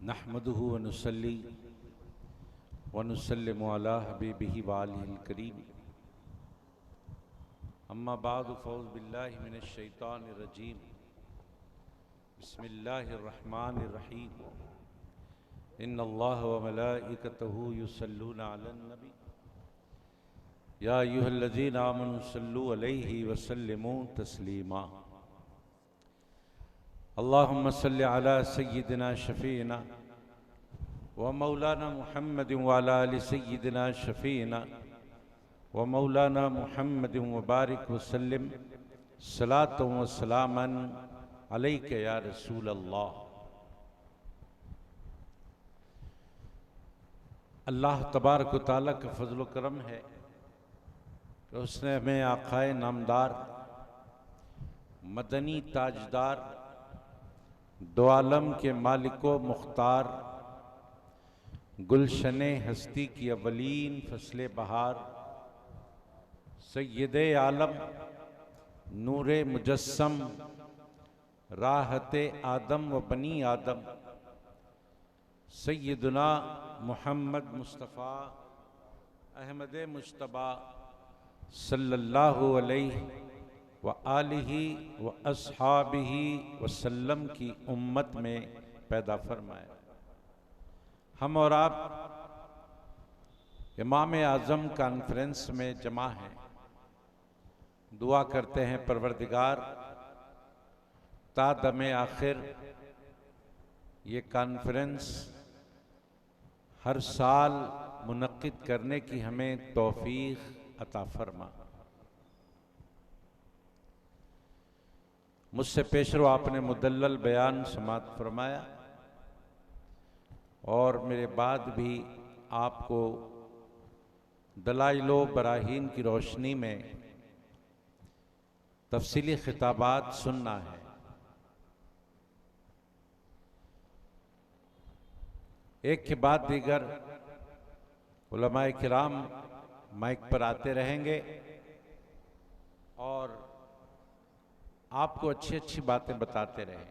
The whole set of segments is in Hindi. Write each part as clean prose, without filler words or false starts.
नहमदुहु व नुसल्ली व नुसल्लिमु अला हबीबिही व आलिहिल करीम। अम्मा बाद फ़ौज़ बिल्लाहि मिनश शैतानिर रजीम। बिस्मिल्लाहिर रहमानिर रहीम। इन्नल्लाह व मलाइकतहु युसल्लूना अलन नबी या अय्युहल्लज़ीना आमनु सल्लु अलैहि व सल्लिमू तस्लीमा। अल्लाहुम्मा सल्लि अला सय्यिदिना शफ़ीना व मौलाना मुहम्मद व अला आलि सय्यिदिना शफ़ीना व मौलाना मुहम्मद व बारिक व सल्लिम सलातो व सलामन अलैका या रसूल अल्लाह। अल्लाह तबारक व तआला का फजल व करम है कि उसने हमें आक़ाए नामदार मदनी ताजदार दो आलम के मालिको मुख्तार गुलशने हस्ती की अवलीन फसले बहार सय्यदे आलम नूरे मुजस्सम राहते आदम व बनी आदम सय्यदुना मुहम्मद मुस्तफ़ा अहमद मुज्तबा सल्लल्लाहु अलैहि व आलिही व अस्हाबिही वसल्लम की उम्मत में पैदा फरमाया। हम और आप इमाम आज़म कॉन्फ्रेंस में जमा हैं। दुआ करते हैं परवरदिगार ता दमे आखिर ये कॉन्फ्रेंस हर साल मुनक्किद करने की हमें तौफीक अता फरमा। मुझसे पेशरो आपने मुदल्लल बयान समात फरमाया और मेरे बाद भी आपको दलाइलो बराहीन की रोशनी में तफसीली खिताबात सुनना है। एक के बाद दीगर उलमाए किराम माइक पर आते रहेंगे और आपको अच्छी अच्छी बातें बताते रहें।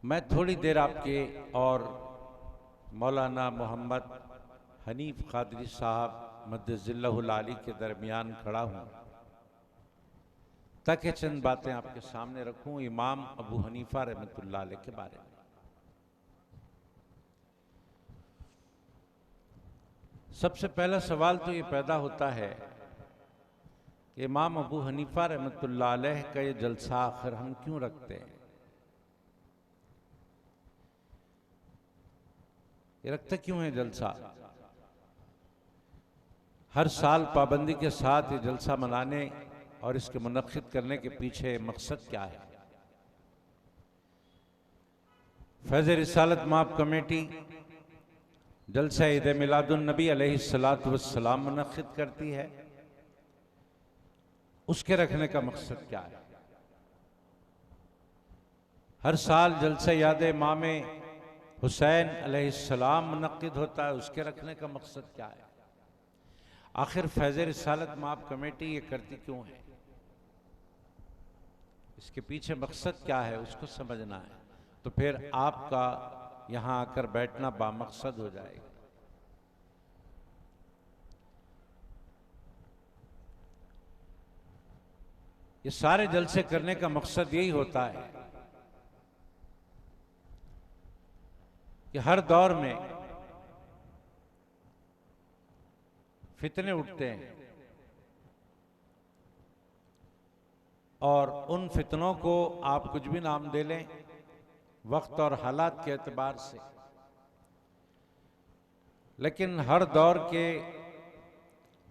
मैं थोड़ी देर आपके और मौलाना मोहम्मद हनीफ कादरी साहब मद्दजिल्लहुल आली के दरमियान खड़ा हूँ ताकि चंद बातें आपके सामने रखूं इमाम अबू हनीफा रहमतुल्लाह अलैह के बारे में। सबसे पहला सवाल तो ये पैदा होता है कि इमाम अबू हनीफा रहमतुल्लाह अलैह का ये जलसा आखिर हम क्यों रखते हैं? ये रखते क्यों है जलसा? हर साल पाबंदी के साथ ये जलसा मनाने और इसके मुनक्किद करने के पीछे मकसद क्या है? फैज़ रिसालत माप कमेटी जलसा ईद मिलादुन नबी अलैहिस्सलातु वस्सलाम मुनक्किद करती है। उसके रखने का मकसद क्या है? हर साल जलसा याद इमाम हुसैन अलैहिस्सलाम मुनक्किद होता है। उसके रखने का मकसद क्या है? आखिर फैज़ रिसालत माप कमेटी ये करती क्यों है? इसके पीछे मकसद क्या है उसको समझना है, तो फिर आपका यहां आकर बैठना बामकसद हो जाएगा। ये सारे जलसे करने का मकसद यही होता है कि हर दौर में फितने उठते हैं और उन फितनों को आप कुछ भी नाम दे लें वक्त और हालात के एतबार से, लेकिन हर दौर के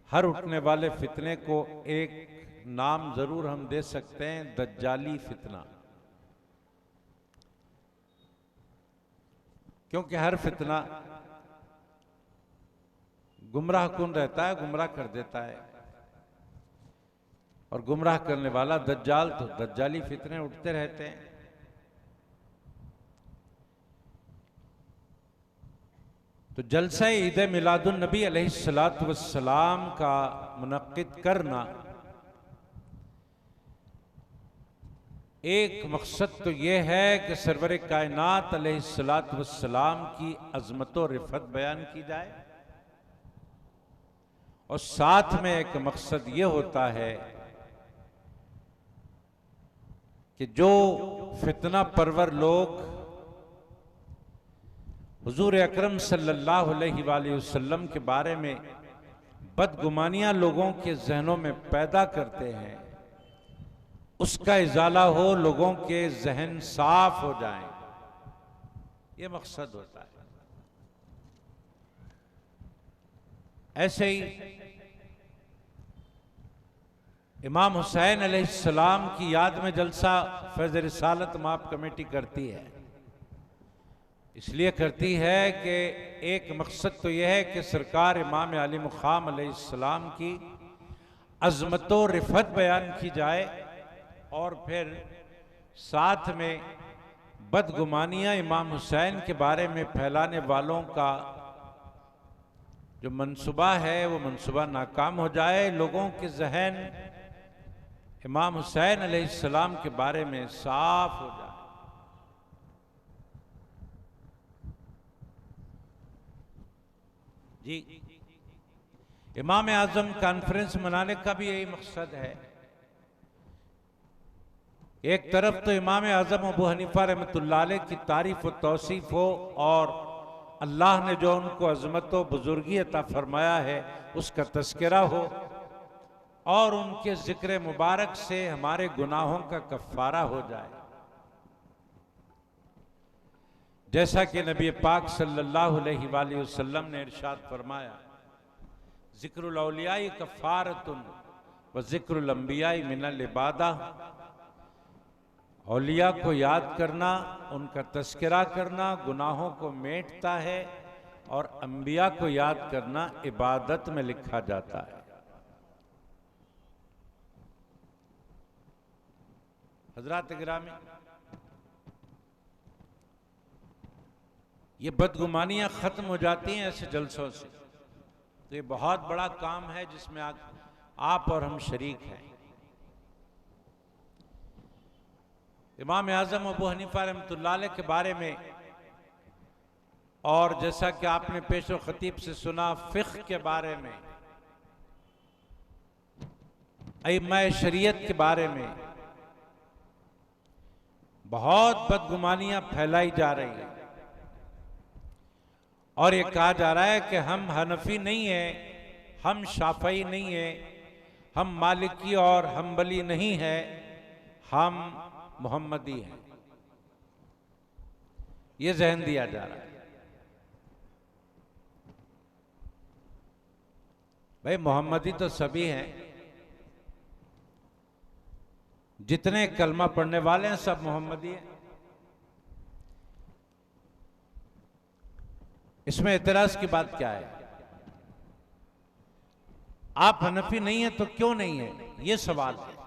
हर उठने वाले फितने को एक नाम जरूर हम दे सकते हैं, दज्जाली फितना। क्योंकि हर फितना गुमराह कुन रहता है, गुमराह कर देता है, और गुमराह करने वाला दज्जाल, तो दज्जाली फितने उठते रहते हैं। तो जलसा ईद मिलादुन नबी अलैहिस्सलातु वस्सलाम का मुनक्किद करना एक मकसद तो ये है कि सरवर कायनात अलैहिस्सलातु वस्सलाम की अज़मत और रिफ़त बयान की जाए, और साथ में एक मकसद ये होता है कि जो फितना परवर लोग हुजूर अकरम सल्लल्लाहु अलैहि वसल्लम के बारे में बदगुमानियां लोगों के जहनों में पैदा करते हैं, उसका इजाला हो, लोगों के जहन साफ हो जाएं, ये मकसद होता है। ऐसे ही इमाम हुसैन अलैहिस्सलाम की याद में जलसा फैज़ रिसालत माप कमेटी करती है। इसलिए करती है कि एक मकसद तो यह है कि सरकार इमाम अली मुक़ाम अलैहिस्सलाम की अज़मत और रिफ़त बयान की जाए, और फिर साथ में बदगुमानियाँ इमाम हुसैन के बारे में फैलाने वालों का जो मंसूबा है वो मंसूबा नाकाम हो जाए, लोगों के जहन इमाम हुसैन अलैहिस्सलाम के बारे में साफ हो जाए। जी, इमाम आज़म कॉन्फ्रेंस मनाने का भी यही मकसद है। एक तरफ तो इमाम आज़म अबू हनीफा रहमतुल्लाह अलैह की तारीफ व तौसीफ हो, और अल्लाह ने जो उनको अज़मत व बुजुर्गी अता फरमाया है उसका तज़किरा हो, और उनके ज़िक्र मुबारक से हमारे गुनाहों का कफ़ारा हो जाए। जैसा कि नबी पाक सल्लल्लाहु अलैहि वसल्लम ने इरशाद फरमाया, ज़िक्रुल औलियाई कफ़ारतुन व ज़िक्रुल अंबियाई मिनल इबादा। औलिया को याद करना, उनका तज़किरा करना गुनाहों को मेटता है, और अंबिया को याद करना इबादत में लिखा जाता है। हज़रात गिरामी, ये बदगुमानियां ख़त्म हो जाती हैं ऐसे जलसों से, तो ये बहुत बड़ा काम है जिसमें आप और हम शरीक हैं। इमाम आज़म अबू हनीफा रहमतुल्लाह अलैह के बारे में, और जैसा कि आपने पेशो खतीब से सुना, फ़िक़्ह के बारे में, अइम्मा शरीयत के बारे में बहुत बदगुमानियां फैलाई जा रही हैं, और ये कहा जा रहा है कि हम हनफी नहीं है, हम शाफई नहीं है, हम मालिकी और हम्बली नहीं है, हम मोहम्मदी हैं। ये जहन दिया जा रहा है। भाई मोहम्मदी तो सभी हैं, जितने कलमा पढ़ने वाले हैं सब मोहम्मदी हैं। इसमें एतराज की बात क्या है? आप हनफी नहीं है तो क्यों नहीं है, ये सवाल है।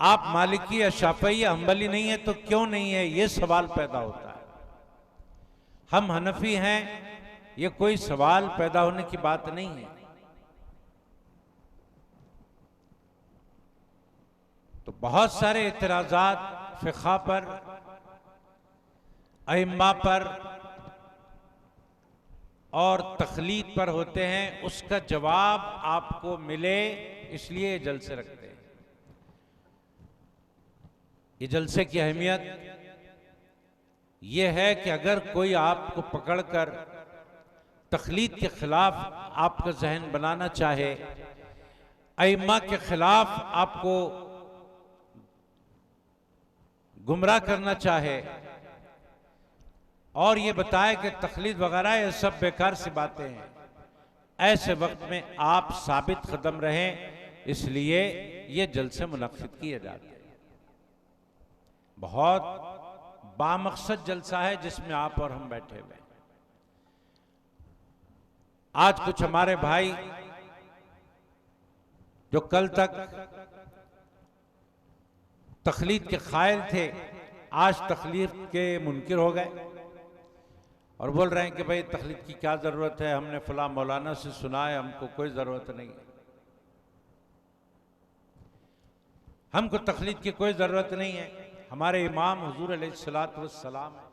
आप मालिकी या शाफई या हम्बली नहीं है तो क्यों नहीं है, ये सवाल पैदा होता है। हम हनफी हैं, ये कोई सवाल पैदा होने की बात नहीं है। तो बहुत सारे इतराजात फ़िक़्ह पर, अइम्मा पर और तखलीद पर होते हैं, उसका जवाब आपको मिले इसलिए जलसे रखते हैं। ये जलसे की अहमियत ये है कि अगर कोई आपको पकड़कर तखलीद के खिलाफ आपका जहन बनाना चाहे, अइम्मा के खिलाफ आपको गुमराह करना चाहे, और ये बताए कि तखलीद वगैरह ये सब बेकार सी बातें हैं, ऐसे वक्त में आप साबित कदम रहें, इसलिए ये जलसे मुनक्किद किए जाते हैं। बहुत बामकसद जलसा है जिसमें आप और हम बैठे हुए हैं। आज कुछ हमारे भाई जो कल तक तखलीद के कायल थे, आज तखलीद के मुनकिर हो गए और बोल रहे हैं कि भाई तखलीद की क्या ज़रूरत है, हमने फला मौलाना से सुना है, हमको कोई ज़रूरत नहीं है। हमको तकलीद की कोई ज़रूरत नहीं है। हमारे इमाम हुजूर अलैहिस्सलातु वस्सलाम है।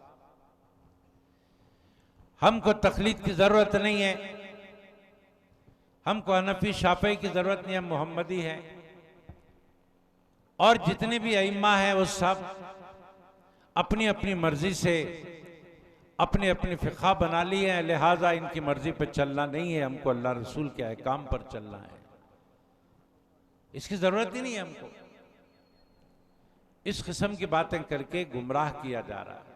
हमको तकलीद की ज़रूरत नहीं है। हमको हनफी शाफी की ज़रूरत नहीं है, मोहम्मदी है। और जितने भी अइम्मा हैं वो सब अपनी अपनी मर्जी से अपने अपने फ़िक़्हा बना ली है, लिहाजा इनकी मर्जी पर चलना नहीं है, हमको अल्लाह रसूल के अहकाम पर चलना है। इसकी ज़रूरत ही नहीं है हमको। इस किस्म की बातें करके गुमराह किया जा रहा है।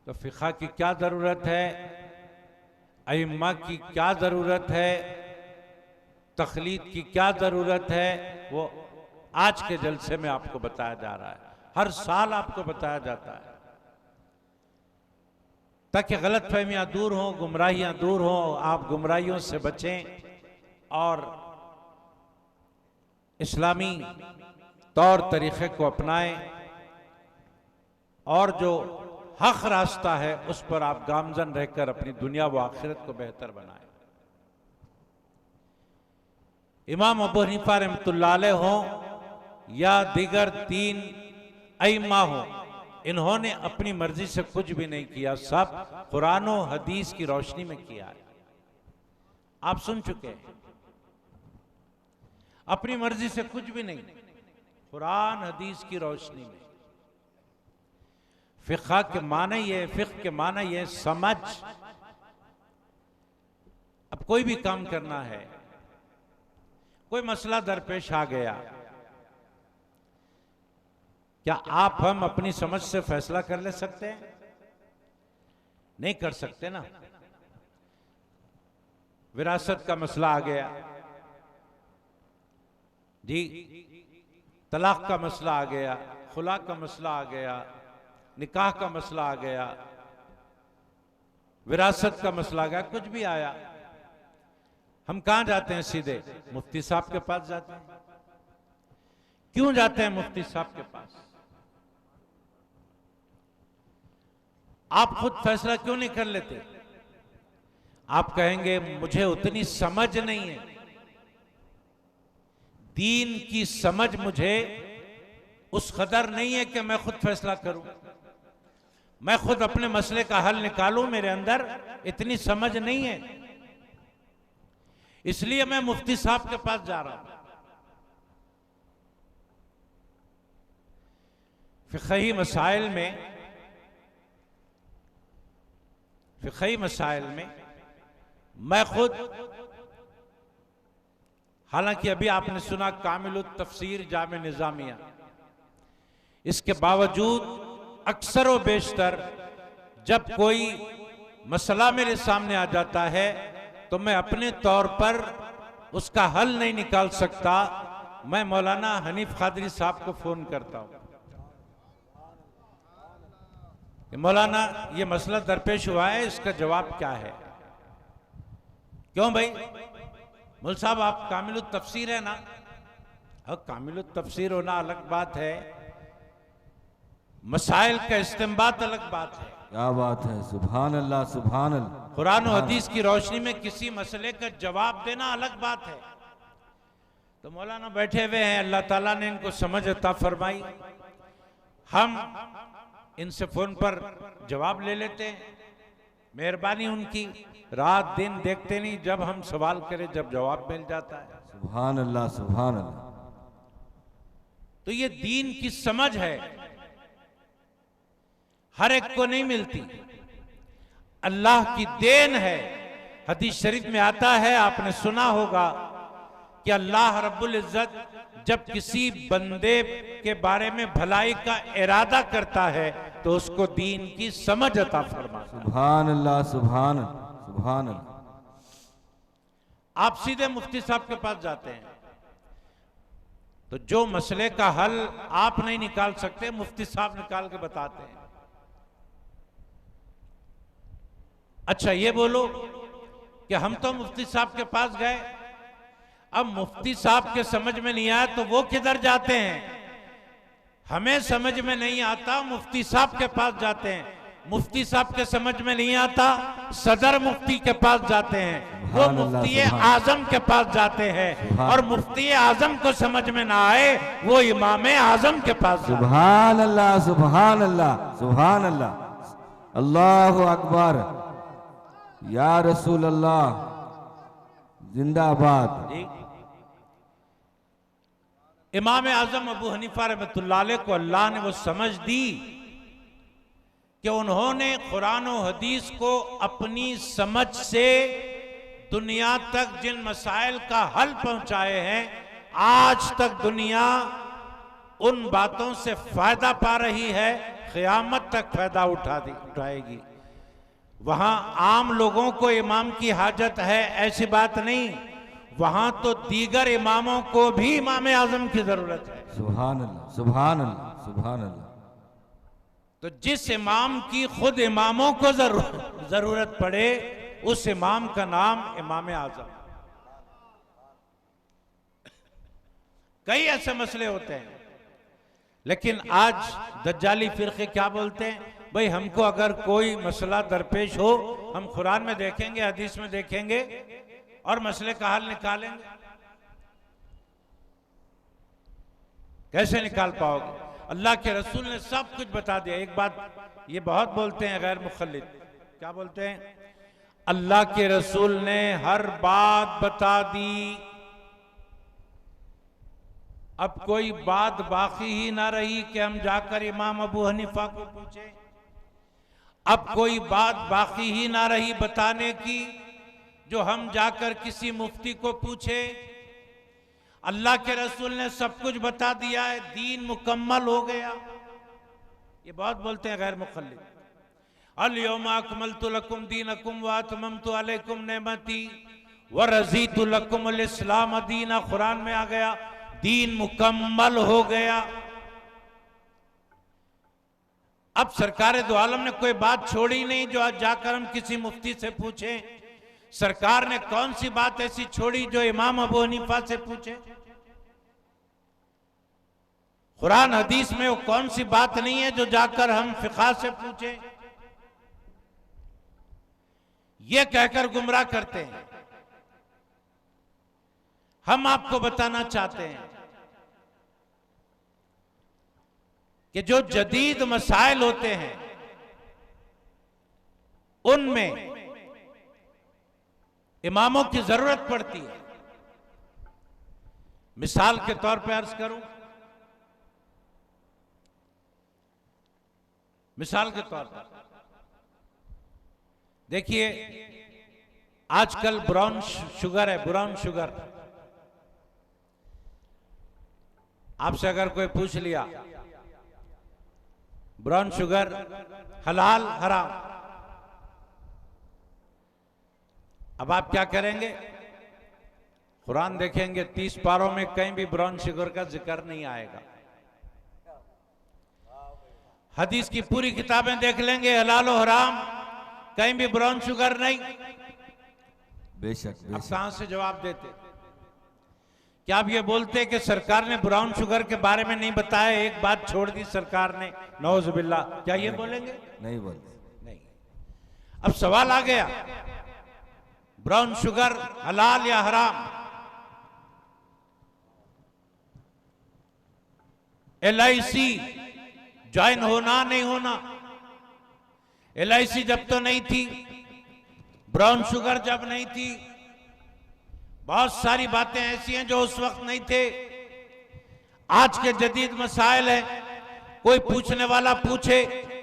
तो फ़िक़्हा की क्या ज़रूरत है, अइम्मा की क्या ज़रूरत है, तक़लीद की क्या ज़रूरत है, वो आज के जलसे में आपको बताया जा रहा है। हर साल आपको बताया जाता है ताकि गलत फहमियाँ दूर हों, गुमराहियाँ दूर हों, आप गुमराहियों से बचें और इस्लामी तौर तरीक़े को अपनाएं और जो हक़ रास्ता है उस पर आप गामज़न रहकर अपनी दुनिया व आखिरत को बेहतर बनाएं। इमाम अबू हनीफा रहमतुल्लाह अलैह हों या दीगर 3 अइम्मा हों, इन्होंने अपनी मर्जी से कुछ भी नहीं किया, सब कुरान और हदीस की रोशनी में किया है। आप सुन चुके हैं, अपनी मर्जी से कुछ भी नहीं, कुरान हदीस की रोशनी में। फ़िक़्हा के माने ये, फ़िक़्ह के माने ये समझ। अब कोई भी काम करना है, कोई मसला दरपेश आ गया, क्या आप हम अपनी समझ से फैसला कर ले सकते हैं? नहीं कर सकते ना। विरासत का मसला आ गया जी, तलाक का मसला आ गया, खुला का मसला आ गया, निकाह का मसला आ गया, विरासत का मसला आ गया, कुछ भी आया, हम कहां जाते हैं? सीधे मुफ्ती साहब के पास जाते हैं। क्यों जाते हैं मुफ्ती साहब के पास? आप खुद फैसला क्यों नहीं कर लेते? आप कहेंगे मुझे उतनी समझ नहीं है, दीन की समझ मुझे उस कदर नहीं है कि मैं खुद फैसला करूं, मैं खुद अपने मसले का हल निकालूं, मेरे अंदर इतनी समझ नहीं है, इसलिए मैं मुफ्ती साहब के पास जा रहा हूं। फ़िक़ही मसाइल में मैं खुद, हालांकि अभी आपने सुना कामिलुत तफसीर जामे निज़ामिया, इसके बावजूद अक्सर व बेशतर जब कोई मसला मेरे सामने आ जाता है तो मैं अपने तौर पर उसका हल नहीं निकाल सकता, मैं मौलाना हनीफ कादरी साहब को फोन करता हूं कि मौलाना ये मसला दरपेश हुआ है, इसका जवाब क्या है? क्यों भाई? मुल साहब आप कामिलुत तफसीर है ना? अब कामिलुत तफसीर होना अलग बात है, मसाइल का इस्तेंबात अलग बात है। क्या बात है, सुभान अल्लाह सुभान अल्लाह। कुरान और हदीस की रोशनी में किसी मसले का जवाब देना अलग बात है। तो मौलाना बैठे हुए हैं, अल्लाह ताला ने इनको समझ अता फरमाई, हम इनसे फोन पर जवाब ले लेते हैं, मेहरबानी उनकी, रात दिन देखते नहीं, जब हम सवाल करें जब जवाब मिल जाता है। सुभान अल्लाह सुभान अल्लाह। तो ये दीन की समझ है, हर एक को नहीं मिलती, अल्लाह की देन है। हदीस शरीफ में आता है, आपने सुना होगा कि अल्लाह रब्बुल इज्जत जब किसी बंदे के बारे में भलाई का इरादा करता है तो उसको दीन की समझ अता फरमाता है। सुभान अल्लाह सुभान अल्लाह सुभान अल्लाह। आप सीधे मुफ्ती साहब के पास जाते हैं तो जो मसले का हल आप नहीं निकाल सकते, मुफ्ती साहब निकाल के बताते हैं। अच्छा ये बोलो कि हम तो मुफ्ती साहब के पास गए, अब मुफ्ती साहब के समझ में नहीं आया तो वो किधर जाते हैं? हमें समझ में नहीं आता, मुफ्ती साहब के पास जाते हैं। मुफ्ती साहब के समझ में नहीं आता, सदर मुफ्ती के पास जाते हैं। वो मुफ्ती आजम के पास जाते हैं, और मुफ्ती आजम को समझ में ना आए वो इमाम आजम के पास। सुभान अल्लाह, सुभान अल्लाह, सुभान अल्लाह, अल्लाहु अकबर, या रसूल अल्लाह, जिंदाबाद। इमाम आजम अबू हनीफा रहमतुल्लाह अलैह को अल्लाह ने वो समझ दी कि उन्होंने कुरान और हदीस को अपनी समझ से दुनिया तक जिन मसाइल का हल पहुंचाए हैं, आज तक दुनिया उन बातों से फायदा पा रही है, क़यामत तक फायदा उठाएगी। वहां आम लोगों को इमाम की हाजत है ऐसी बात नहीं, वहां तो दीगर इमामों को भी इमाम आजम की जरूरत है। सुभान अल्लाह, सुभान अल्लाह, सुभान अल्लाह। तो जिस इमाम की खुद इमामों को जरूरत पड़े, उस इमाम का नाम इमाम आजम। कई ऐसे मसले होते हैं, लेकिन आज दज्जाली फिरके क्या बोलते हैं, भाई हमको अगर कोई मसला दरपेश हो, हम कुरान में देखेंगे, हदीस में देखेंगे और मसले का हल निकालेंगे। कैसे निकाल पाओगे? अल्लाह के रसूल ने सब कुछ बता दिया। एक बात ये बहुत बोलते हैं गैर मुखल्लिद, क्या बोलते हैं, अल्लाह के रसूल ने हर बात बता दी, अब कोई बात बाकी ही ना रही कि हम जाकर इमाम अबू हनीफा को पूछें। अब कोई बात बाकी ही ना रही बताने की जो हम जाकर किसी मुफ्ती को पूछें। अल्लाह के रसूल ने सब कुछ बता दिया है, दीन मुकम्मल हो गया। ये बहुत बोलते हैं गैर मुखल्लिद, अल यौमा अकमलतु लकुम दीनकुम व अतममतु अलैकुम नेमती व रज़ीतु लकुम अल इस्लाम दीना। कुरान में आ गया, दीन मुकम्मल हो गया। अब सरकार दो आलम ने कोई बात छोड़ी नहीं जो आज जाकर हम किसी मुफ्ती से पूछें। सरकार ने कौन सी बात ऐसी छोड़ी जो इमाम अबू हनीफा से पूछे? कुरान हदीस में वो कौन सी बात नहीं है जो जाकर हम फिक़ह से पूछें? ये कहकर गुमराह करते हैं। हम आपको बताना चाहते हैं कि जो जदीद मसाइल होते हैं उनमें इमामों की जरूरत पड़ती है। मिसाल के तौर पर अर्ज करूं, मिसाल के तौर पर देखिए, आजकल ब्राउन शुगर है, ब्राउन शुगर। आपसे अगर कोई पूछ लिया ब्राउन शुगर हलाल हराम, अब आप क्या करेंगे? कुरान देखेंगे, 30 पारों में कहीं भी ब्राउन शुगर का जिक्र नहीं आएगा। हदीस की पूरी किताबें देख लेंगे, हलाल और हराम, कहीं भी ब्राउन शुगर नहीं। बेशक, अब कहां से जवाब देते? क्या आप ये बोलते कि सरकार ने ब्राउन शुगर के बारे में नहीं बताया, एक बात छोड़ दी सरकार ने, नौजुबिल्लाह, क्या ये बोलेंगे? नहीं बोलते। नहीं। अब सवाल आ गया, ब्राउन शुगर हलाल या हराम? LIC ज्वाइन होना नहीं होना? LIC जब तो नहीं थी, ब्राउन शुगर जब नहीं थी, बहुत सारी बातें ऐसी हैं जो उस वक्त नहीं थे। आज के जदीद मसाइल हैं, कोई पूछने वाला पूछे,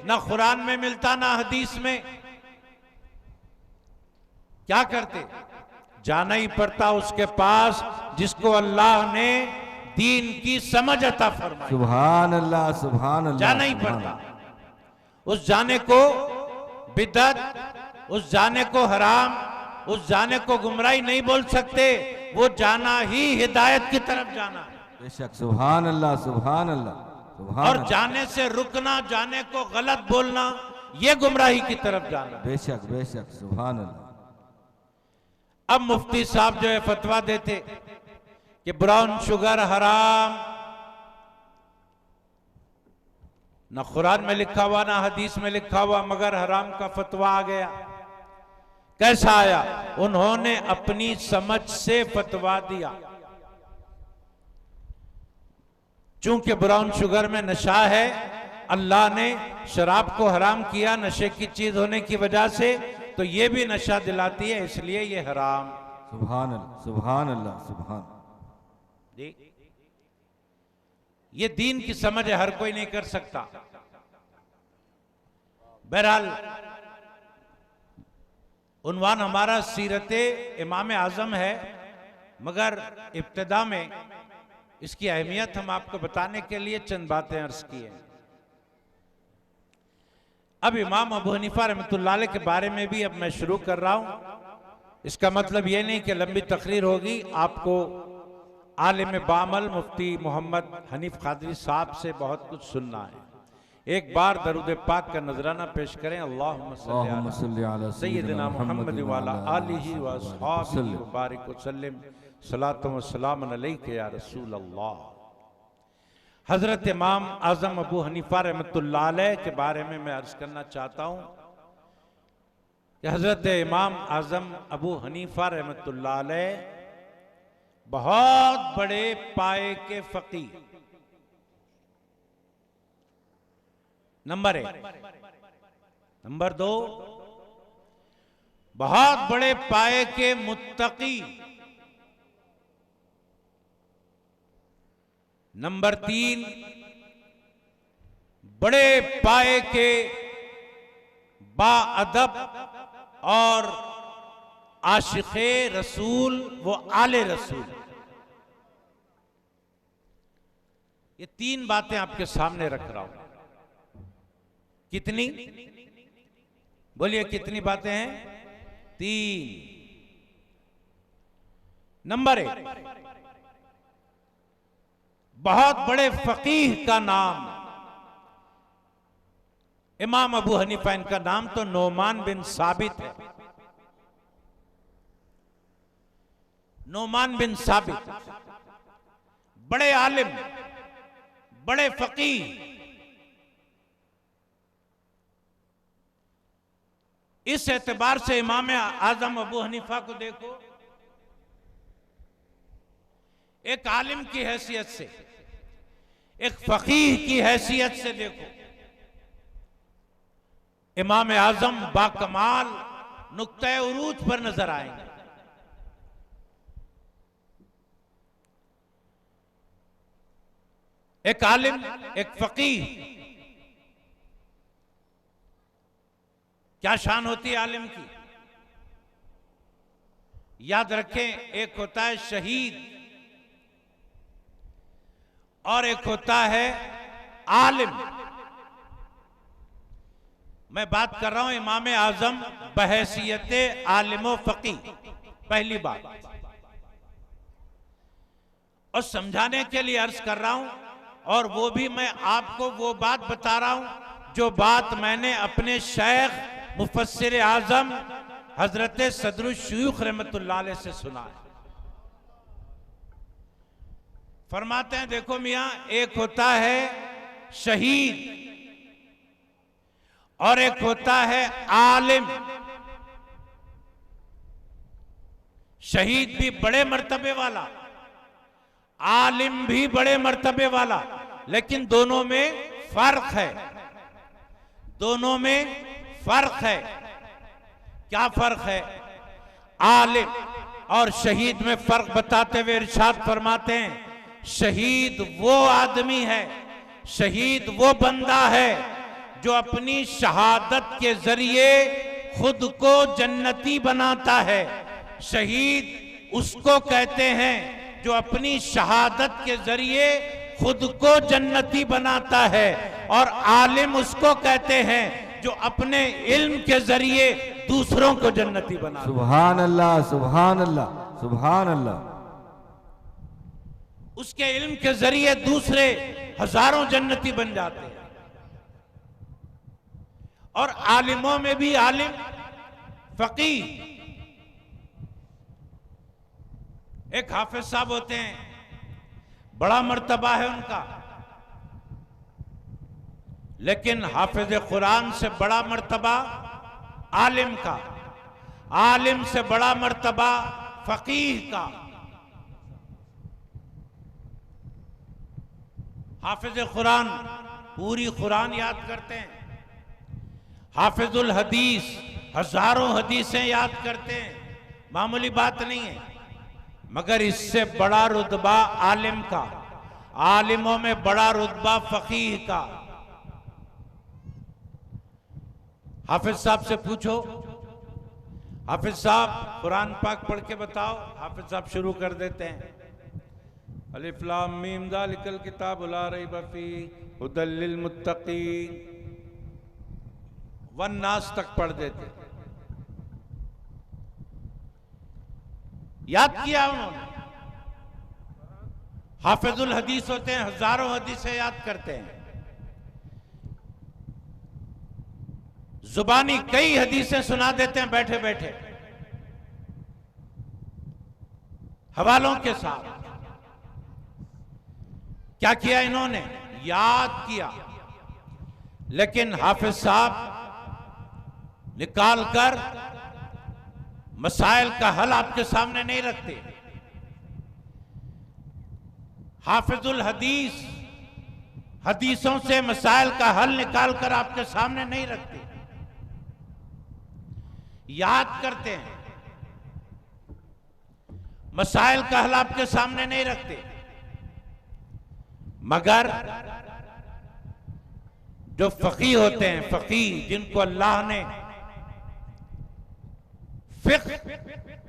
ना कुरान में मिलता ना हदीस में, क्या करते? जाना ही पड़ता उसके पास जिसको अल्लाह ने दीन की समझ अता फरमाई। सुभान अल्लाह, सुभान अल्लाह। जाना ही पड़ता। उस जाने को बिदअत, उस जाने को हराम, उस जाने को गुमराही नहीं बोल सकते, वो जाना ही हिदायत की तरफ जाना है। बेशक, सुभान अल्लाह, सुभान अल्लाह, सुभान और अल्लाह। जाने से रुकना, जाने को गलत बोलना, ये गुमराही की तरफ जाना। बेशक, बेशक, सुभान अल्लाह। अब मुफ्ती साहब जो है फतवा देते कि ब्राउन शुगर हराम, ना कुरान में लिखा हुआ ना हदीस में लिखा हुआ, मगर हराम का फतवा आ गया कैसा आया? उन्होंने अपनी समझ से फतवा दिया। चूंकि ब्राउन शुगर में नशा है, अल्लाह ने शराब को हराम किया नशे की चीज होने की वजह से, तो ये भी नशा दिलाती है, इसलिए ये हराम। सुभान अल्लाह, सुभान अल्लाह, सुभान। जी, ये दीन की समझ है, हर कोई नहीं कर सकता। बहरहाल उन्वान हमारा सीरते इमाम आजम है, मगर इब्तिदा में इसकी अहमियत हम आपको बताने के लिए चंद बातें अर्ज की हैं। अब इमाम अबू हनीफा रहमतुल्लाह अलैह के बारे में भी अब मैं शुरू कर रहा हूं। इसका मतलब यह नहीं कि लंबी तकरीर होगी, आपको आलिम बामल मुफ्ती मोहम्मद हनीफ कादरी साहब से बहुत कुछ सुनना है। एक बार दरूद पाक का नजराना पेश करें। अल्लाहुम्मा सल्ली अला सय्यिदिना मुहम्मद व अला आलिहि व अस्हाबिहि व बारिक वसल्लिम सलातु व सलाम अलैका या रसूल अल्लाह। हजरत इमाम आजम अबू हनीफा रहमतुल्लाह अलैह के बारे में मैं अर्ज करना चाहता हूं कि हजरत इमाम आजम अबू हनीफा रहमतुल्लाह अलैह बहुत बड़े पाए के फकीह, नंबर 1। नंबर 2, बहुत बड़े पाए के मुत्तकी। नंबर 3, बड़े पाए के बाअदब और आशिक़े रसूल वो आले रसूल। ये 3 बातें आपके सामने रख रहा हूं। कितनी? बोलिए कितनी बातें हैं? 3। नंबर 1, बहुत बड़े फकीह का नाम इमाम अबू हनीफा, इनका नाम तो नोमान बिन साबित है। नोमान बिन साबित बड़े आलिम, बड़े फकीह। इस एतबार से इमाम आजम अबू हनीफा को देखो, एक आलिम की हैसियत से, एक फकीह की हैसियत से देखो, इमाम आजम बाकमाल नुक्ते उरूज पर नजर आएंगे। एक आलिम, एक फकीह, क्या शान होती है आलिम की? याद रखें, एक होता है शहीद और एक होता है आलिम। मैं बात कर रहा हूं इमाम आजम बहैसियत आलिम व फकीह, पहली बात। और समझाने के लिए अर्ज कर रहा हूं, और वो भी मैं आपको वो बात बता रहा हूं जो बात मैंने अपने शेख मुफस्सिर आजम हजरत सदरुश्शयूख रहमतुल्लाह अलैह से सुना है। फरमाते हैं, देखो मियां, एक होता है शहीद और एक होता है आलिम। शहीद भी बड़े मर्तबे वाला, आलिम भी बड़े मर्तबे वाला, लेकिन दोनों में फर्क है। दोनों में फर्क है। क्या फर्क है? आलिम और शहीद में फर्क बताते हुए इरशाद फरमाते हैं, शहीद वो आदमी है, शहीद वो बंदा है जो अपनी शहादत के जरिए खुद को जन्नती बनाता है। शहीद उसको कहते हैं जो अपनी शहादत के जरिए खुद को जन्नती बनाता है, और आलिम उसको कहते हैं जो अपने इल्म के जरिए दूसरों को जन्नती बनाता है। सुभान अल्लाह, सुभान अल्लाह, सुभान अल्लाह। उसके इल्म के जरिए दूसरे हजारों जन्नती बन जाते हैं। और आलिमों में भी आलिम, फकीह। एक हाफिज साहब होते हैं, बड़ा मर्तबा है उनका, लेकिन हाफिज कुरान से बड़ा मर्तबा आलिम का। आलिम से बड़ा मर्तबा फकीह का। हाफिज कुरान पूरी कुरान याद करते हैं, हाफिजुल हदीस हजारों हदीसें याद करते हैं, मामूली बात नहीं है। मगर इससे बड़ा रुतबा आलिम का, आलिमों में बड़ा रुतबा फकीह का। हाफिज साहब से पूछो, हाफिज साहब कुरान पाक पढ़ के बताओ। हाफिज साहब शुरू कर देते हैं, अलिफ लाम मीम ज़ालिकल किताबु ला रैब फीहि हुदल लिल मुत्तकीन, वन्नास तक पढ़ देते। याद किया उन्होंने। हाफिजुल हदीस होते हैं, हजारों हदीसें याद करते हैं, जुबानी कई हदीसें सुना देते हैं बैठे बैठे हवालों के साथ। क्या किया इन्होंने? याद किया। लेकिन हाफिज साहब निकाल कर मसाइल का हल आपके सामने नहीं रखते। हाफिजुल हदीस हदीसों से मसाइल का हल निकाल कर आपके सामने नहीं रखते, याद करते हैं। मसाइल का हल आपके सामने नहीं रखते। मगर जो फकीह होते हैं, फकीह जिनको अल्लाह ने फिक्र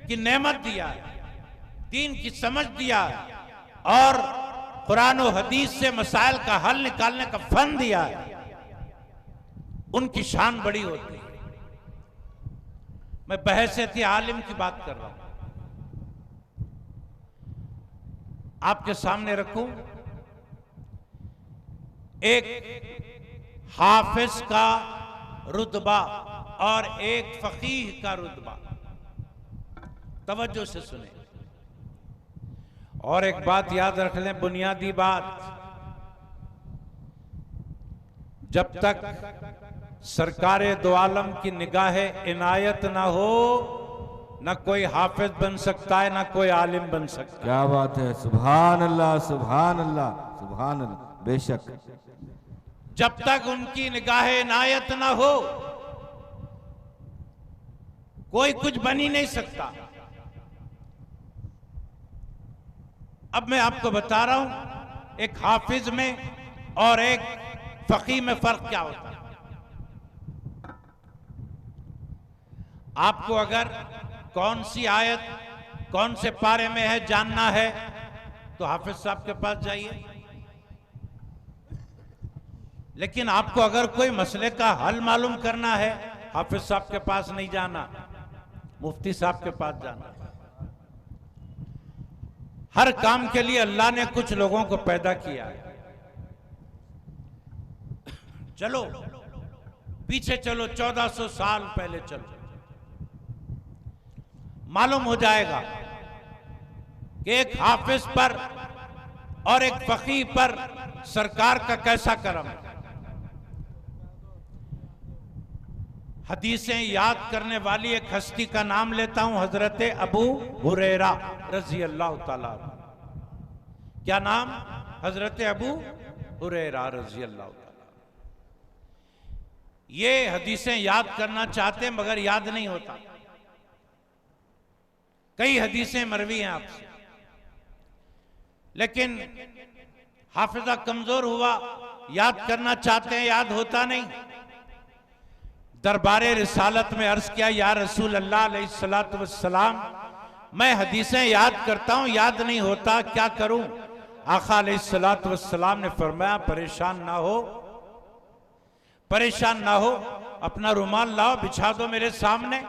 की नेमत दिया है, दीन की समझ दिया है और कुरान और हदीस से मसाइल का हल निकालने का फन दिया है, उनकी शान बड़ी होती है। मैं बहैसियत आलिम की बात कर रहा हूं, आपके सामने रखूं एक हाफिज का रुतबा और एक फकीह का रुतबा। तवज्जो से सुने और एक बात याद रख लें, बुनियादी बात, जब तक सरकारे दो आलम की निगाह इनायत ना हो, ना कोई हाफिज बन सकता है, ना कोई आलिम बन सकता है। क्या बात है, सुभान अल्लाह सुभान अल्लाह सुभान अल्लाह। बेशक जब तक उनकी निगाह इनायत ना हो कोई कुछ बन ही नहीं सकता। अब मैं आपको बता रहा हूं एक हाफिज में और एक फकीह में फर्क क्या होता है। आपको अगर कौन सी आयत कौन से पारे में है जानना है तो हाफिज साहब के पास जाइए। लेकिन आपको अगर कोई मसले का हल मालूम करना है, हाफिज साहब के पास नहीं जाना, मुफ्ती साहब के पास जाना। हर काम के लिए अल्लाह ने कुछ लोगों को पैदा किया है। चलो पीछे चलो, 1400 साल पहले चलो, मालूम हो जाएगा कि एक हाफिज पर और एक फकीह पर सरकार का कैसा करम है। हदीसें याद करने वाली एक हस्ती का नाम लेता हूं, हजरत अबू हुरैरा रजी अल्लाह ताला। क्या नाम? हजरत अबू हुरैरा रजी अल्लाह ताला। ये हदीसें याद करना चाहते हैं मगर याद नहीं होता। कई हदीसें मरवी हैं आपसे, लेकिन हाफिजा कमजोर हुआ, याद करना चाहते हैं, याद होता नहीं। दरबारे रिसालत में अर्ज किया, या रसूल अल्लाह अलैहिस्सलातु वस्सलाम, मैं हदीसें याद करता हूं, याद नहीं होता, क्या करूं? आका अलैहिस्सलातु वस्सलाम ने फरमाया, परेशान ना हो, परेशान ना हो, अपना रुमाल लाओ, बिछा दो मेरे सामने।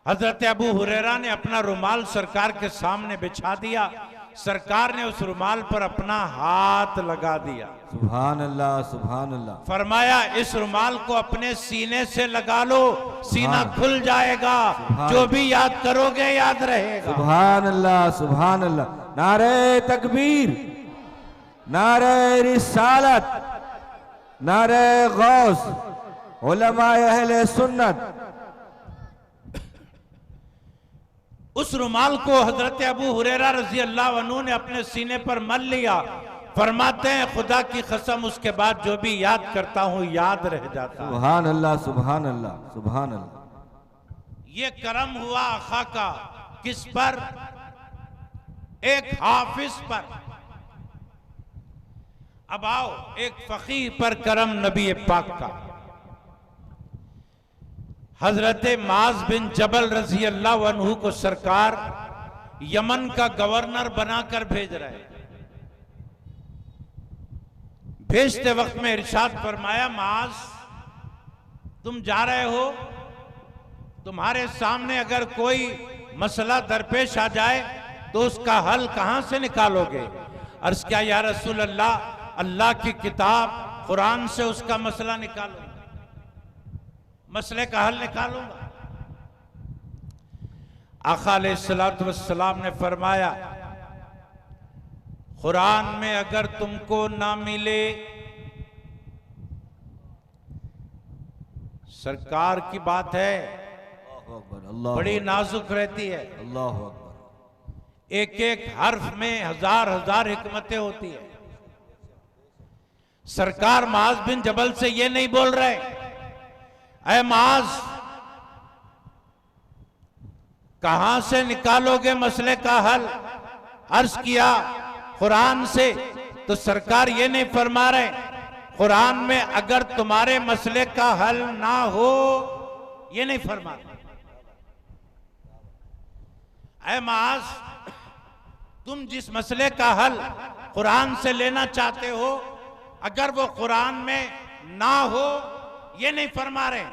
हजरत अबू हुरैरा ने अपना रुमाल सरकार के सामने बिछा दिया। सरकार ने उस रुमाल पर अपना हाथ लगा दिया। सुभान अल्लाह सुभान अल्लाह। फरमाया, इस रुमाल को अपने सीने से लगा लो, सीना खुल जाएगा, जो भी याद करोगे याद रहेगा। सुभान अल्लाह सुभान अल्लाह। नारे तकबीर, नारे रिसालत, नारे गौस, उलमाए अहले सुन्नत। उस रुमाल को हजरत अबू हुरैरा रजी अल्लाह अन्हु ने अपने सीने पर मल लिया। फरमाते हैं खुदा की कसम उसके बाद जो भी याद करता हूं याद रह जाता है। सुभान अल्लाह, सुभान अल्लाह, सुभान अल्लाह। ये करम हुआ आका का किस पर? एक हाफिज पर। अब आओ एक फकीह पर करम नबी पाक का। हजरत माज बिन जबल रजी अल्लाह अन्हु को सरकार यमन का गवर्नर बनाकर भेज रहे हैं। भेजते वक्त में इरशाद फरमाया, माज तुम जा रहे हो, तुम्हारे सामने अगर कोई मसला दरपेश आ जाए तो उसका हल कहां से निकालोगे? अर्ज किया, या रसूल अल्लाह, अल्लाह की किताब कुरान से उसका मसला निकालो, मसले का हल निकालूंगा। आका अलैहिस्सलातु वस्सलाम ने फरमाया, कुरान में अगर तुमको ना मिले, सरकार की बात है, बड़ी नाजुक रहती है, अल्लाह अकबर। एक एक हर्फ में हजार हजार हिकमतें होती है। सरकार माज बिन जबल से ये नहीं बोल रहे, ऐ माज कहां से निकालोगे मसले का हल? अर्ज किया, कुरान से। तो सरकार ये नहीं फरमा रहे, कुरान में अगर तुम्हारे मसले का हल ना हो, ये नहीं फरमा रहे। ऐ माज, तुम जिस मसले का हल कुरान से लेना चाहते हो, अगर वो कुरान में ना हो, ये नहीं फरमा रहे।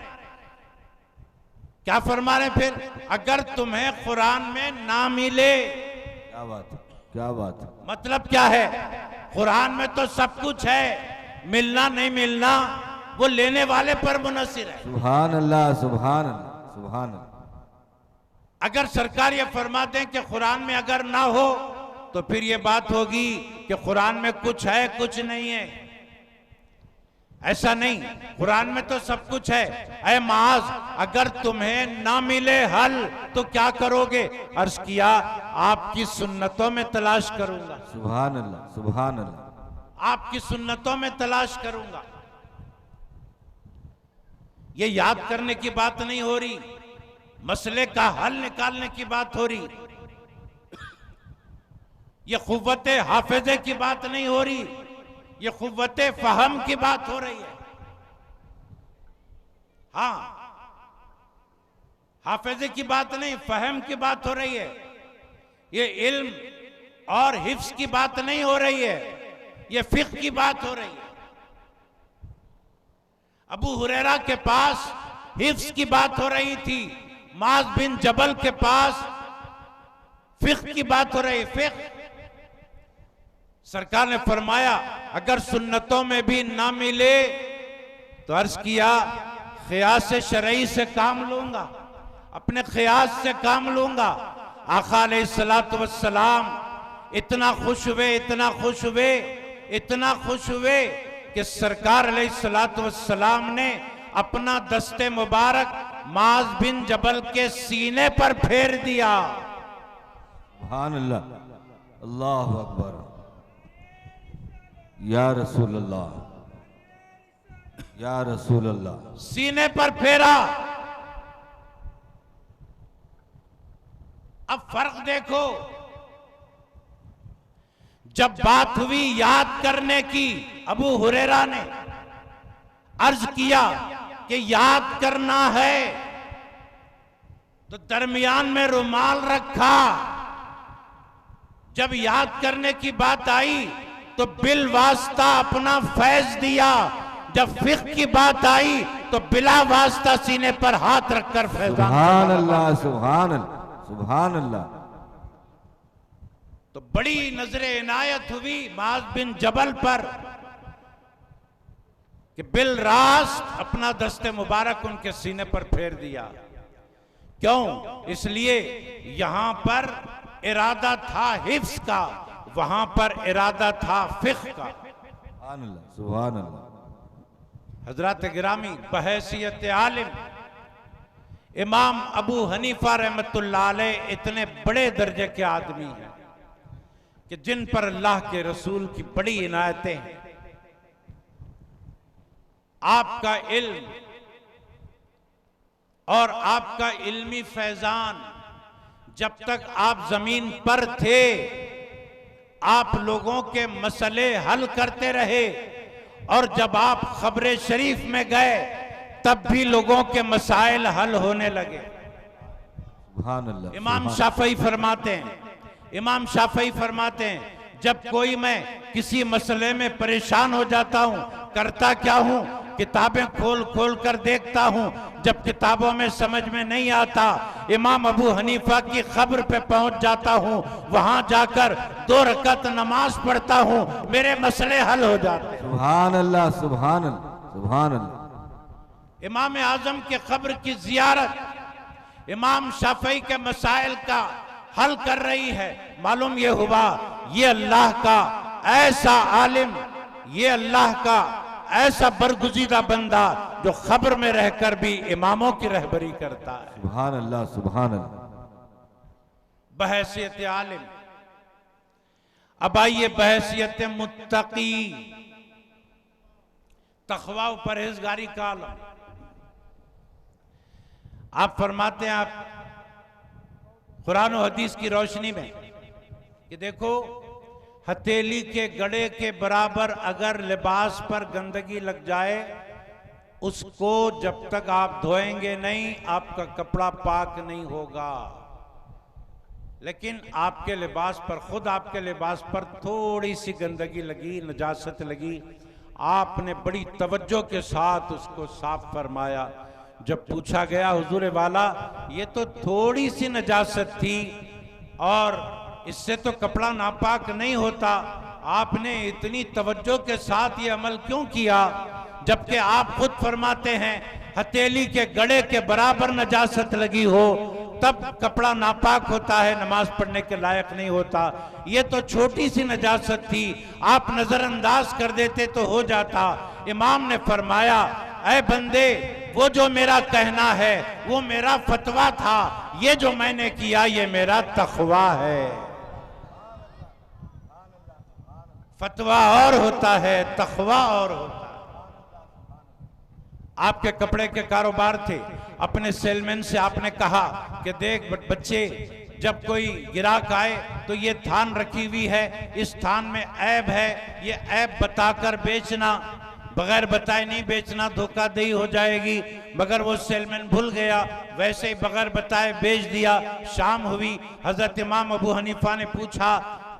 क्या फरमा रहे फिर? अगर तुम्हें कुरान में ना मिले। क्या बात है, क्या बात है। मतलब क्या है? कुरान में तो सब कुछ है, मिलना नहीं मिलना वो लेने वाले पर मुनसिर है। सुभान अल्लाह, सुभान अल्लाह, सुभान अल्लाह। अगर सरकार ये फरमा दें कि कुरान में अगर ना हो, तो फिर ये बात होगी कि कुरान में कुछ है कुछ नहीं है। ऐसा नहीं, कुरान में तो सब कुछ है। ऐ माज, अगर तुम्हें ना मिले हल तो क्या करोगे? अर्ज किया, आपकी सुन्नतों में तलाश करूंगा। सुभान अल्लाह, सुभान अल्लाह। आपकी सुन्नतों में तलाश करूंगा। ये याद करने की बात नहीं हो रही, मसले का हल निकालने की बात हो रही। ये कुव्वते हाफिजे की बात नहीं हो रही, ये कुव्वते फहम की बात हो रही है। हाँ, हाफिजे की बात नहीं, फहम की बात हो रही है। ये इल्म और हिफ्स की बात नहीं हो रही है, ये फिक्र की बात हो रही है। अबू हुरैरा के पास हिफ्स की बात हो रही थी, माज बिन जबल के पास फिक्र की बात हो रही है। फिक्र। सरकार ने फरमाया, अगर सुन्नतों में भी ना मिले तो अर्ज किया, क़ियास शरई से काम लूंगा, अपने क़ियास से काम लूंगा। आका अलैहिस्सलातु वस्सलाम इतना खुश हुए, इतना खुश हुए, इतना खुश हुए कि सरकार अलैहिस्सलातु वस्सलाम ने अपना दस्ते मुबारक माज बिन जबल के सीने पर फेर दिया। सुभान अल्लाह, अल्लाह अकबर। या रसूल अल्लाह, या रसूल अल्लाह। सीने पर फेरा। अब फर्क देखो, जब बात हुई याद करने की, अबू हुरैरा ने अर्ज किया कि याद करना है, तो दरमियान में रुमाल रखा। जब याद करने की बात आई तो बिल वास्ता अपना फैज दिया। जब फिक्र की बात आई तो बिला वास्ता सीने पर हाथ रखकर फैजान। सुभान अल्लाह, सुभान अल्लाह, सुभान अल्लाह। तो बड़ी नजरे इनायत हुई माज बिन जबल पर कि बिल रास्त अपना दस्ते मुबारक उनके सीने पर फेर दिया। क्यों? इसलिए यहां पर इरादा था हिफ्स का, वहां पर इरादा था फिक्र का। सुभान अल्लाह, सुभान अल्लाह। हजरत गिरामी बहैसियत आलिम इमाम अबू हनीफा रहमतुल्लाह अलैह इतने बड़े दर्जे के आदमी हैं कि जिन पर अल्लाह के रसूल की बड़ी इनायतें हैं। आपका इल्म और आपका इल्मी फैजान जब तक आप जमीन पर थे आप लोगों के मसले हल करते रहे, और जब आप खबरे शरीफ में गए तब भी लोगों के मसाइल हल होने लगे। सुभान अल्लाह। इमाम शाफई फरमाते हैं जब कोई मैं किसी मसले में परेशान हो जाता हूं, करता क्या हूं, किताबें खोल खोल कर देखता हूं। जब किताबों में समझ में नहीं आता, इमाम अबू हनीफा की खबर पे पहुंच जाता हूं, वहां जाकर 2 रकात नमाज पढ़ता हूं, मेरे मसले हल हो जाते हैं। सुभान अल्लाह, सुभान अल्लाह, सुभान अल्लाह। इमाम आजम के कब्र की जियारत इमाम शाफई के मसाइल का हल कर रही है। मालूम ये हुआ ये अल्लाह का ऐसा आलिम, ये अल्लाह का ऐसा बरगुजीदा बंदा जो खबर में रहकर भी इमामों की रहबरी करता है। सुभान अल्लाह, सुभान अल्लाह। बहैसियत आलिम। अब आइए बहैसियत मुत्तकी, तखवा व परहेजगारी का आलम। आप फरमाते हैं आप कुरान और हदीस की रोशनी में कि देखो हथेली के गड़े के बराबर अगर लिबास पर गंदगी लग जाए, उसको जब तक आप धोएंगे नहीं आपका कपड़ा पाक नहीं होगा। लेकिन आपके लिबास पर, खुद आपके लिबास पर थोड़ी सी गंदगी लगी, नजासत लगी, आपने बड़ी तवज्जो के साथ उसको साफ फरमाया। जब पूछा गया हुजूर वाला ये तो थोड़ी सी नजासत थी और इससे तो कपड़ा नापाक नहीं होता, आपने इतनी तवज्जो के साथ ये अमल क्यों किया? जबकि आप खुद फरमाते हैं हथेली के गड़े के बराबर नजासत लगी हो तब कपड़ा नापाक होता है, नमाज पढ़ने के लायक नहीं होता। ये तो छोटी सी नजासत थी, आप नजरअंदाज कर देते तो हो जाता। इमाम ने फरमाया ऐ बंदे, वो जो मेरा कहना है वो मेरा फतवा था, ये जो मैंने किया ये मेरा तखवा है। फतवा और होता है, तखवा और होता है। आपके कपड़े के कारोबार थे, अपने सेलमैन से आपने कहा कि देख बच्चे, जब कोई गिराक आए तो ये थान रखी हुई है, इस थान में ऐब है, ये ऐब बताकर बेचना, बगैर बताए नहीं बेचना, धोखाधड़ी हो जाएगी। मगर वो सेलमैन भूल गया, वैसे ही बगैर बताए बेच दिया। शाम हुई, हजरत इमाम अबू हनीफा ने पूछा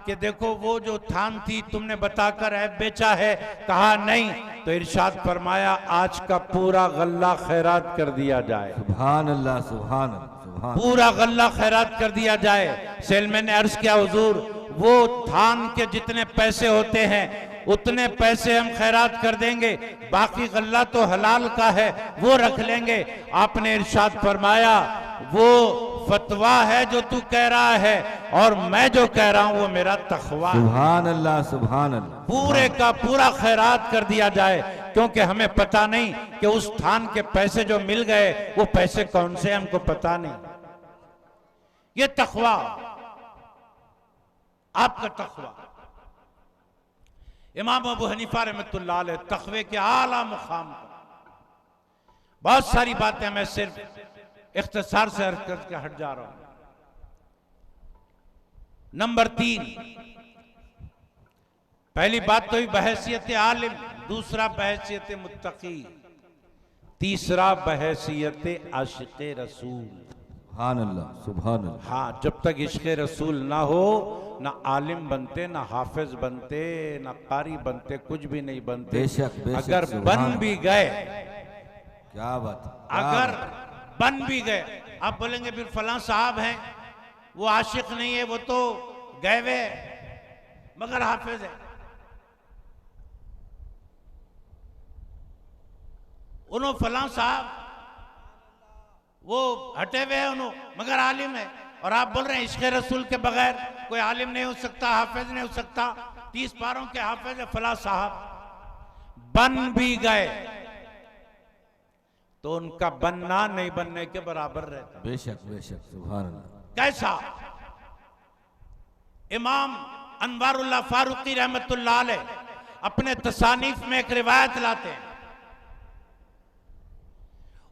कि देखो वो जो थान थी तुमने बताकर ऐब बेचा है? कहा नहीं। तो इरशाद फरमाया आज का पूरा गल्ला खैरात कर दिया जाए। सुभान अल्लाह, सुभान अल्लाह, सुभान। पूरा गल्ला खैरात कर दिया जाए। सेलमैन ने अर्ज किया हुजूर वो थान के जितने पैसे होते हैं उतने पैसे हम खैरात कर देंगे, बाकी गल्ला तो हलाल का है वो रख लेंगे। आपने इरशाद फरमाया वो फतवा है जो तू कह रहा है और मैं जो कह रहा हूं वो मेरा तखवा है। सुभान अल्लाह, सुभान अल्लाह। पूरे का पूरा खैरात कर दिया जाए, क्योंकि हमें पता नहीं कि उस थान के पैसे जो मिल गए वो पैसे कौन से, हमको पता नहीं। ये तखवा, आपका तखवा। इमाम अबू हनीफा रहमतुल्लाह अलैह तखवे के आला मुकाम पर बहुत सारी बातें मैं सिर्फ इख्तिसार से अर्ज करके हट जा रहा हूं। नंबर 3, पहली बात तो बहैसियत आलिम, दूसरा बहैसियत मुत्तकी, तीसरा बहैसियत आशिक़ रसूल। सुभान अल्लाह, सुभान अल्लाह। हाँ, जब तक इश्क़ रसूल ना हो ना आलिम बनते, ना हाफिज बनते, ना कारी बनते, कुछ भी नहीं बनते। बेशक, बेशक, अगर बन भी गए, क्या बात, अगर बन भी गए, आप बोलेंगे फिर फलां साहब हैं वो आशिक नहीं है, वो तो गए हुए मगर हाफिज है। उन्होंने फलां साहब वो हटे हुए हैं उन्होंने मगर आलिम है, और आप बोल रहे हैं इश्क़ रसूल के बगैर कोई आलिम नहीं हो सकता, हाफिज नहीं हो सकता। 30 पारों के हाफिज है फला साहब। बन भी गए तो उनका बनना नहीं बनने के बराबर रहता। बेशक बेशक, सुभान अल्लाह। कैसा? इमाम अनवारुल्लाह फारूकी रहमतुल्लाह अलैह अपने तसानीफ में एक रिवायत लाते हैं।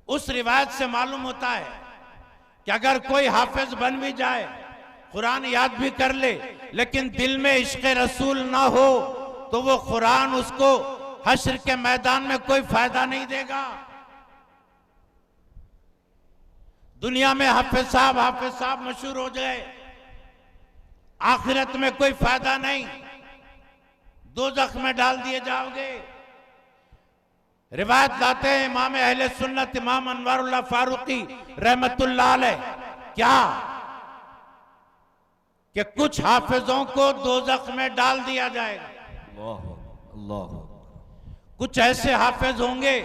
उस रिवायत से मालूम होता है कि अगर कोई हाफिज बन भी जाए, कुरान याद भी कर ले, लेकिन दिल में इश्क रसूल ना हो, तो वो कुरान उसको हश्र के मैदान में कोई फायदा नहीं देगा। दुनिया में हाफिज साहब मशहूर हो जाए, आखिरत में कोई फायदा नहीं, दोज़ख में डाल दिए जाओगे। रिवायत लाते हैं इमाम अहले सुन्नत इमाम अनवारुल्लाह फारूकी रहमतुल्लाह अलैह, क्या कि कुछ हाफिजों को दोज़ख में डाल दिया जाएगा। अल्लाह अल्लाह। कुछ ऐसे हाफिज होंगे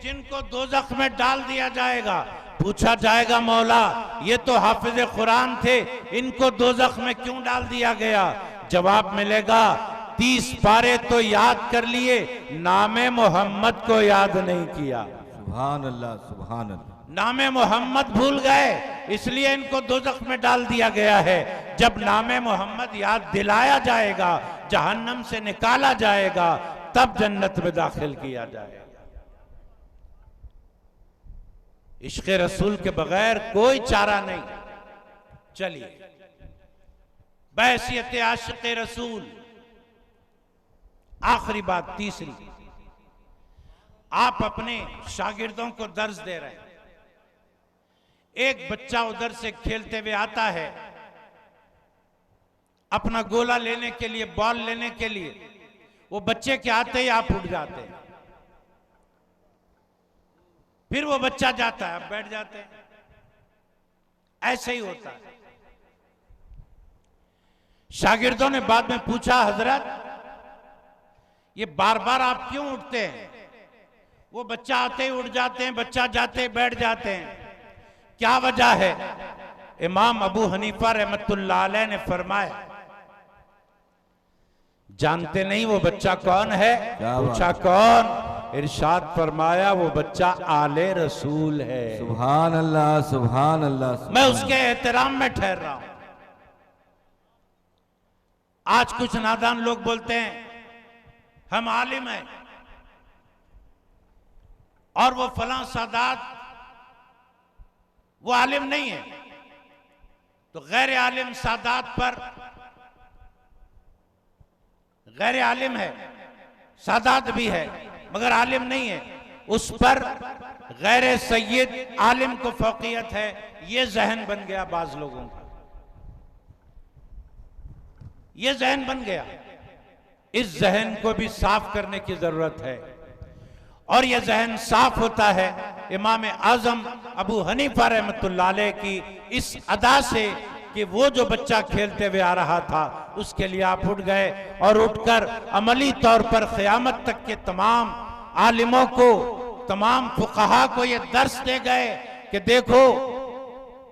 जिनको दोज़ख में डाल दिया जाएगा। पूछा जाएगा मौला ये तो हाफिज कुरान थे, इनको दोज़ख में क्यों डाल दिया गया? जवाब मिलेगा 30 पारे तो याद कर लिए, नामे मोहम्मद को याद नहीं किया। सुभान अल्लाह सुभान अल्लाह। नामे मोहम्मद भूल गए, इसलिए इनको दोज़ख में डाल दिया गया है। जब नामे मोहम्मद याद दिलाया जाएगा, जहन्नम से निकाला जाएगा, तब जन्नत में दाखिल किया जाएगा। इश्क़ रसूल के बगैर कोई चारा नहीं। चलिए, बैसियत आशिक़ रसूल, आखिरी बात, तीसरी, आप अपने शागिर्दों को दर्स दे रहे हैं। एक बच्चा उधर से खेलते हुए आता है, अपना गोला लेने के लिए, बॉल लेने के लिए, वो बच्चे के आते ही आप उठ जाते हैं। फिर वो बच्चा जाता है, आप बैठ जाते हैं। ऐसे ही होता है। शागिर्दों ने बाद में पूछा, हजरत ये बार बार आप क्यों उठते हैं? वो बच्चा आते ही उठ जाते हैं, बच्चा जाते ही बैठ जाते हैं, क्या वजह है? इमाम अबू हनीफा रहमतुल्लाह अलैह ने फरमाया, जानते नहीं वो बच्चा कौन है? पूछा कौन? इरशाद फरमाया वो बच्चा आले रसूल है। सुभान अल्लाह सुभान अल्लाह। मैं उसके एहतराम में ठहर रहा हूं। आज कुछ नादान लोग बोलते हैं हम आलिम हैं और वो फलां सादात वो आलिम नहीं है, तो गैर आलिम सादात पर, गैर आलिम है, सादात भी है मगर आलिम नहीं है, उस पर गैर सैयद आलिम को फौकियत है। ये जहन बन गया बाज लोगों का, ये जहन बन गया। इस जहन को भी साफ करने की जरूरत है, और यह जहन साफ होता है इमाम आजम अबू हनीफा रहमतुल्लाह अलैह की इस अदा से कि वो जो बच्चा खेलते हुए आ रहा था उसके लिए आप उठ गए, और उठकर अमली तौर पर क़यामत तक के तमाम आलिमों को, तमाम फुक़हा को ये दर्स दे गए कि देखो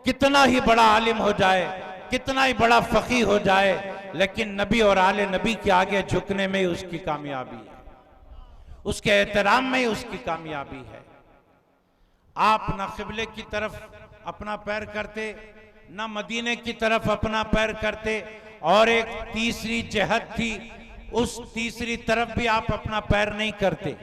कितना ही बड़ा आलिम हो जाए, कितना ही बड़ा फ़क़ी हो जाए, लेकिन नबी और आले नबी के आगे झुकने में ही उसकी कामयाबी है, उसके एहतराम में ही उसकी कामयाबी है। आप ना क़िबले की तरफ अपना पैर करते, ना मदीने की तरफ अपना पैर करते, और एक तीसरी जहत थी, उस तीसरी तरफ भी आप अपना पैर नहीं करते।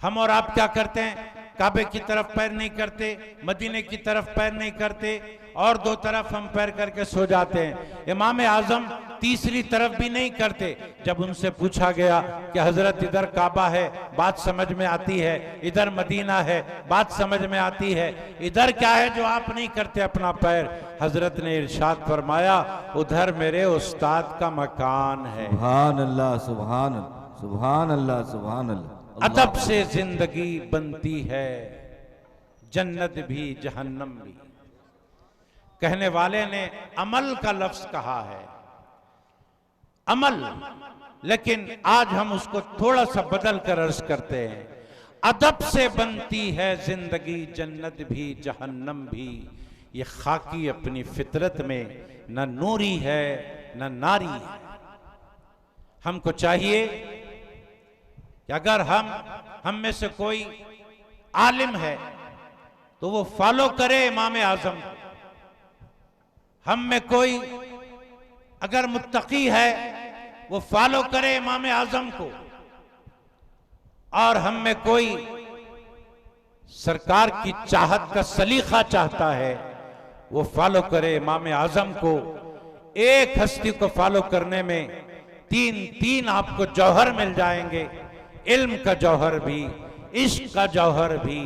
हम और आप क्या करते हैं? काबे की तरफ पैर नहीं करते, मदीने की तरफ पैर नहीं करते, और दो तरफ हम पैर करके सो जाते हैं। इमाम आजम तीसरी तरफ भी नहीं करते। जब उनसे पूछा गया कि हजरत इधर काबा है, बात समझ में आती है, इधर मदीना है, बात समझ में आती है, इधर क्या है जो आप नहीं करते अपना पैर? हजरत ने इरशाद फरमाया, उधर मेरे उस्ताद का मकान है। सुभान अल्लाह सुभान अल्लाह सुभान अल्लाह सुभान अल्लाह। अदब से जिंदगी बनती है, जन्नत भी जहन्नम भी। कहने वाले ने अमल का लफ्ज कहा है, अमल, लेकिन आज हम उसको थोड़ा सा बदल कर अर्ज करते हैं, अदब से बनती है जिंदगी, जन्नत भी जहन्नम भी। ये खाकी अपनी फितरत में न नूरी है न नारी है। हमको चाहिए कि अगर हम में से कोई आलिम है, तो वो फॉलो करे इमाम आजम। हम में कोई अगर मुत्तकी है वो फॉलो करे इमाम आजम को, और हम में कोई सरकार की चाहत का सलीका चाहता है वो फॉलो करे इमाम आजम को। एक हस्ती को फॉलो करने में तीन आपको जौहर मिल जाएंगे, इल्म का जौहर भी, इश्क का जौहर भी,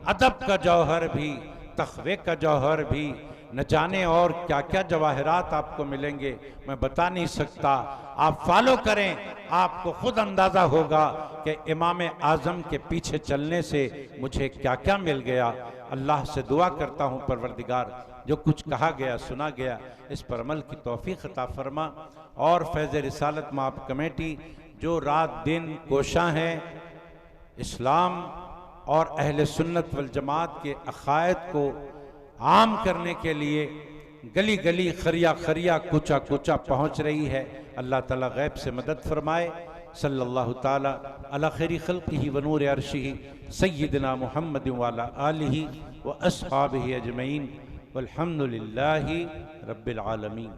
अदब का जौहर भी, तक़वे का जौहर भी, न जाने और क्या क्या जवाहरात आपको मिलेंगे, मैं बता नहीं सकता। आप फॉलो करें, आपको खुद अंदाजा होगा कि इमाम आजम के पीछे चलने से मुझे क्या क्या मिल गया। अल्लाह से दुआ करता हूँ परवरदिगार जो कुछ कहा गया सुना गया इस पर अमल की तौफीक अता फरमा। और फैज़ रिसालत माप कमेटी जो रात दिन कोशां है इस्लाम और अहले सुन्नत वल जमात के अक़ायद को आम करने के लिए गली गली खरिया खरिया कूचा कूचा पहुँच रही है, अल्लाह ताला गैब से मदद फरमाए। सल्लल्लाहु ताला अला खैरी खल्क़िही व नूर अर्शिही सय्यिदना मुहम्मद व अला आलिही व अस्हाबिही अजमईन वल्हम्दुलिल्लाहि रब्बिल आलमीन।